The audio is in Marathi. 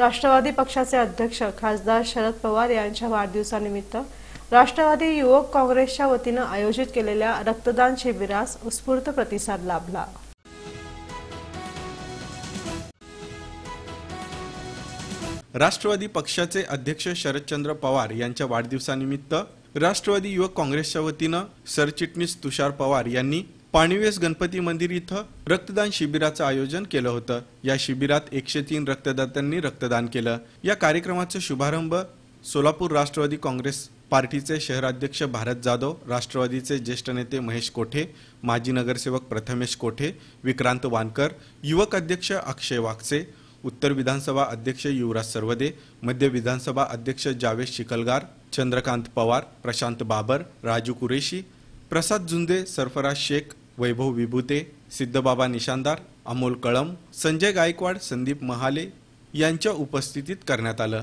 राष्ट्रवादी पक्षाचे अध्यक्ष खासदार शरद पवार यांच्या वाढदिवसानिमित्त राष्ट्रवादी युवक काँग्रेसच्या वतीने आयोजित केलेल्या रक्तदान शिबिरास उत्स्फूर्त प्रतिसाद लाभला। राष्ट्रवादी पक्षाचे अध्यक्ष शरदचंद्र पवार यांच्या वाढदिवसानिमित्त राष्ट्रवादी युवक काँग्रेसच्या वतीने सरचिटणीस तुषार पवार यांनी पाणीवेस गणपती मंदिर इथं रक्तदान शिबिराचं आयोजन केलं होतं। या शिबिरात 103 रक्तदात्यांनी रक्तदान केलं। या कार्यक्रमाचा शुभारंभ सोलापूर राष्ट्रवादी काँग्रेस पार्टीचे शहराध्यक्ष भारत जाधव, राष्ट्रवादीचे ज्येष्ठ नेते महेश कोठे, माजी नगरसेवक प्रथमेश कोठे, विक्रांत वानकर, युवक अध्यक्ष अक्षय वाकसे, उत्तर विधानसभा अध्यक्ष युवराज सरवदे, मध्य विधानसभा अध्यक्ष जावेद शिकलगार, चंद्रकांत पवार, प्रशांत बाबर, राजू कुरेशी, प्रसाद जुंदे, सरफराज शेख, वैभव विभूते, सिद्धबाबा निशानदार, अमोल कळम, संजय गायकवाड, संदीप महाले यांच्या उपस्थितीत करण्यात आलं।